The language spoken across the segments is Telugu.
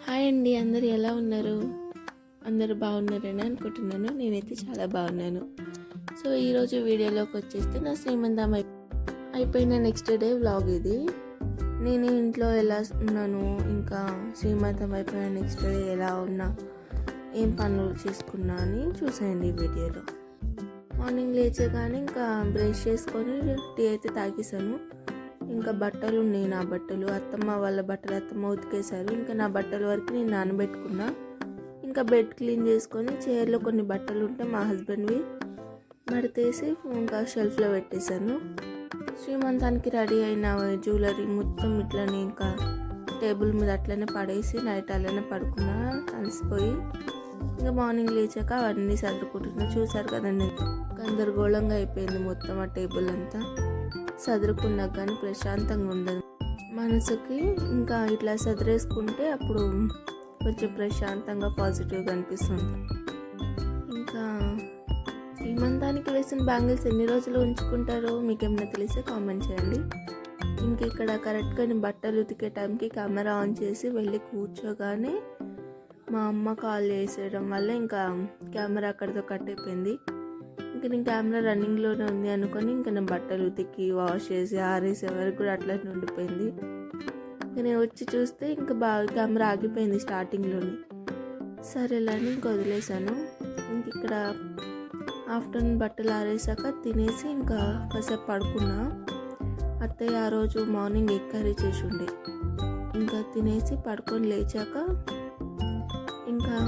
హాయ్ అండి, అందరు ఎలా ఉన్నారు? అందరూ బాగున్నారని అనుకుంటున్నాను. నేనైతే చాలా బాగున్నాను. సో ఈరోజు వీడియోలోకి వచ్చేస్తే నా శ్రీమంతం అయిపోయిన నెక్స్ట్ డే వ్లాగ్ ఇది. నేను ఇంట్లో ఎలా ఉన్నాను, ఇంకా శ్రీమంతం అయిపోయిన నెక్స్ట్ డే ఎలా ఉన్నా, ఏం పనులు చేసుకున్నా అని చూసేయండి ఈ వీడియోలో. మార్నింగ్ లేచగానే ఇంకా బ్రష్ చేసుకొని టీ అయితే తాగేసాను. ఇంకా బట్టలు ఉన్నాయి, నా బట్టలు అత్తమ్మ వాళ్ళ బట్టలు అత్తమ్మ ఉతికేశారు. ఇంకా నా బట్టల వరకు నేను నానబెట్టుకున్నా. ఇంకా బెడ్ క్లీన్ చేసుకొని చైర్లో కొన్ని బట్టలు ఉంటే మా హస్బెండ్వి మడతేసి ఇంకా షెల్ఫ్లో పెట్టేశాను. శ్రీమంతానికి రెడీ అయిన జ్యువెలరీ మొత్తం ఇట్లనే ఇంకా టేబుల్ మీద అట్లనే పడేసి నైట్ అలానే పడుకున్నా కలిసిపోయి. ఇంకా మార్నింగ్ లేచాక అవన్నీ సర్దుకుంటున్నా. చూసారు కదండి, గందరగోళంగా అయిపోయింది మొత్తం ఆ టేబుల్ అంతా. సదురుకున్నా కానీ ప్రశాంతంగా ఉండదు మనసుకి. ఇంకా ఇట్లా సదిరేసుకుంటే అప్పుడు కొంచెం ప్రశాంతంగా పాజిటివ్గా అనిపిస్తుంది. ఇంకా శ్రీమంతానికి వేసిన బ్యాంగిల్స్ ఎన్ని రోజులు ఉంచుకుంటారో మీకు ఏమైనా తెలిస్తే కామెంట్ చేయండి. ఇంక ఇక్కడ కరెక్ట్గా నేను బట్టలు ఉతికే టైంకి కెమెరా ఆన్ చేసి వెళ్ళి కూర్చోగానే మా అమ్మ కాల్ చేసేయడం వల్ల ఇంకా కెమెరా అక్కడితో కట్ అయిపోయింది. ఇంకా నేను కెమెరా రన్నింగ్లోనే ఉంది అనుకొని ఇంకా నేను బట్టలు ఉతికి వాష్ చేసి ఆరేసే వరకు కూడా అట్లనే ఉండిపోయింది. ఇంకా నేను వచ్చి చూస్తే ఇంకా బాగా కెమెరా ఆగిపోయింది స్టార్టింగ్లోనే. సరేలని ఇంక వదిలేసాను. ఇంక ఇక్కడ ఆఫ్టర్నూన్ బట్టలు ఆరేసాక తినేసి ఇంకా కాసేపు పడుకున్నా. అత్తయ్య ఆ రోజు మార్నింగ్ ఎగ్ కర్రీ చేసి ఉండే. ఇంకా తినేసి పడుకొని లేచాక ఇంకా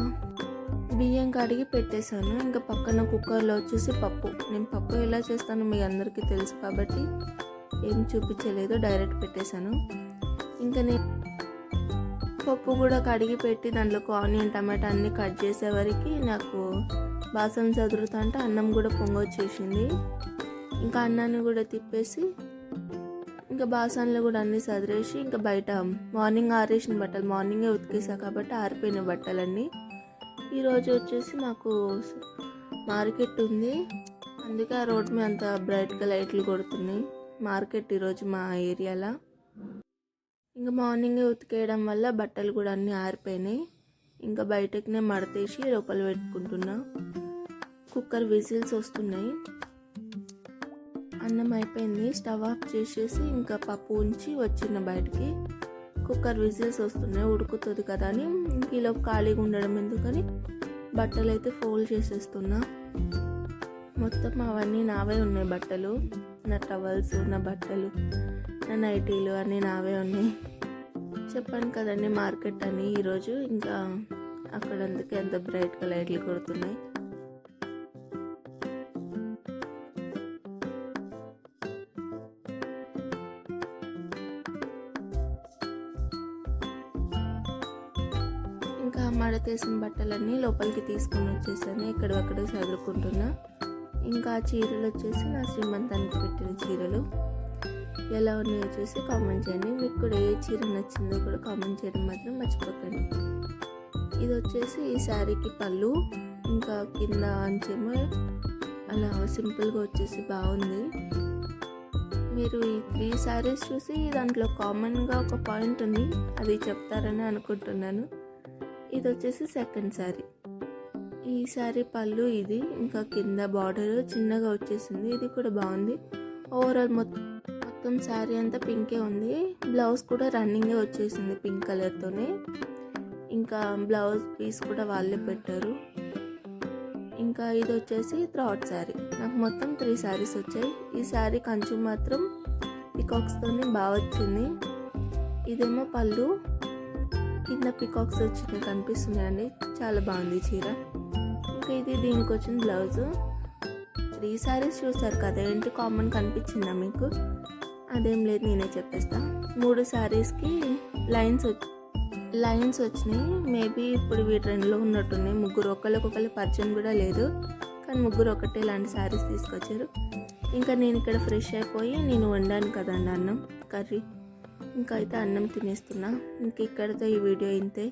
బియ్యం కడిగి పెట్టేశాను. ఇంకా పక్కన కుక్కర్లో వచ్చేసి పప్పు. నేను పప్పు ఎలా చేస్తానో మీ అందరికీ తెలుసు కాబట్టి ఏం చూపించలేదు, డైరెక్ట్ పెట్టేశాను. ఇంకా నేను పప్పు కూడా కడిగి పెట్టి దాంట్లోకి ఆనియన్ టమాటా అన్నీ కట్ చేసే వరకు నాకు బాసన చదురుతా అంటే అన్నం కూడా పొంగొచ్చేసింది. ఇంకా అన్నాన్ని కూడా తిప్పేసి ఇంకా బాసనలు కూడా అన్నీ సదిరేసి ఇంకా బయట మార్నింగ్ ఆరేసిన బట్టలు మార్నింగే ఉతికేసా కాబట్టి ఆరిపోయిన బట్టలన్నీ. ఈరోజు వచ్చేసి మాకు మార్కెట్ ఉంది, అందుకే ఆ రోడ్ మీద అంత బ్రైట్గా లైట్లు కొడుతున్నాయి. మార్కెట్ ఈరోజు మా ఏరియాలో. ఇంకా మార్నింగే ఉతికేయడం వల్ల బట్టలు కూడా అన్నీ ఆరిపోయినాయి. ఇంకా బయటకునే మడతేసి లోపల పెట్టుకుంటున్నా. కుక్కర్ విజిల్స్ వస్తున్నాయి. అన్నం అయిపోయింది, స్టవ్ ఆఫ్ చేసేసి ఇంకా పప్పు ఉంచి వచ్చిన బయటికి. కుక్కర్ విజిల్స్ వస్తున్నాయి, ఉడుకుతుంది కదా అని ఇంక ఇలా ఖాళీగా ఉండడం ఎందుకని బట్టలు అయితే ఫోల్డ్ చేసేస్తున్నా. మొత్తం అవన్నీ నావే ఉన్నాయి బట్టలు, నా టవల్స్, నా బట్టలు, నా నైటీలు అన్నీ నావే ఉన్నాయి. చెప్పాను కదండి మార్కెట్ అని ఈరోజు. ఇంకా అక్కడ అందుకే ఎంత బ్రైట్గా లైట్లు కొడుతున్నాయి. ఇంకా మడతేసిన బట్టలన్నీ లోపలికి తీసుకొని వచ్చేసాను. ఎక్కడక్కడ చదువుకుంటున్నా. ఇంకా చీరలు వచ్చేసి నా శ్రీమంతానికి పెట్టిన చీరలు ఎలా ఉన్నాయో వచ్చేసి కామెంట్ చేయండి. మీకు కూడా ఏ చీర నచ్చిందో కూడా కామెంట్ చేయడం మాత్రం మర్చిపోకండి. ఇది వచ్చేసి ఈ శారీకి పళ్ళు, ఇంకా కింద అంచేమో అలా సింపుల్గా వచ్చేసి బాగుంది. మీరు ఈ 3 శారీస్ చూసి దాంట్లో కామన్గా ఒక పాయింట్ ఉంది, అది చెప్తారని అనుకుంటున్నాను. ఇది వచ్చేసి సెకండ్ శారీ. ఈ శారీ పళ్ళు ఇది, ఇంకా కింద బార్డర్ చిన్నగా వచ్చేసింది. ఇది కూడా బాగుంది. ఓవరాల్ మొత్తం శారీ అంతా పింకే ఉంది. బ్లౌజ్ కూడా రన్నింగే వచ్చేసింది పింక్ కలర్తోనే. ఇంకా బ్లౌజ్ పీస్ కూడా వాళ్ళే పెట్టారు. ఇంకా ఇది వచ్చేసి థర్డ్ శారీ. నాకు మొత్తం 3 శారీస్ వచ్చాయి. ఈ శారీ కంచు మాత్రం పికాక్స్తోనే బాగా వచ్చింది. ఇదేమో పళ్ళు, కింద పికాక్స్ వచ్చినాయి కనిపిస్తున్నాయండి, చాలా బాగుంది చీర. ఇంకా ఇది దీనికి వచ్చిన బ్లౌజు. 3 శారీస్ చూసారు కదా, ఏంటి కామన్ కనిపించిందా మీకు? అదేం లేదు, నేనే చెప్పేస్తా. 3 శారీస్కి లైన్స్ వచ్చినాయి. మేబీ ఇప్పుడు వీటి 2లో ఉన్నట్టున్నాయి. ముగ్గురు ఒకరికొకరు పరిచయం కూడా లేదు, కానీ ముగ్గురు ఒకటే ఇలాంటి శారీస్ తీసుకొచ్చారు. ఇంకా నేను ఇక్కడ ఫ్రెష్ అయిపోయి నేను వండాను కదండి అన్నం కర్రీ, ఇంకా అయితే అన్నం తినేస్తున్నా. ఇంక ఇక్కడితో ఈ వీడియో ఇంతే.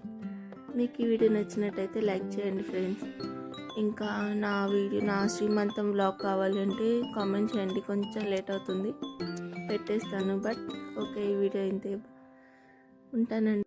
మీకు ఈ వీడియో నచ్చినట్టయితే లైక్ చేయండి ఫ్రెండ్స్. ఇంకా నా శ్రీమంతం వ్లాగ్ కావాలంటే కామెంట్ చేయండి. కొంచెం లేట్ అవుతుంది, పెట్టేస్తాను. బట్ ఓకే, ఈ వీడియో ఇంతే. ఉంటానండి.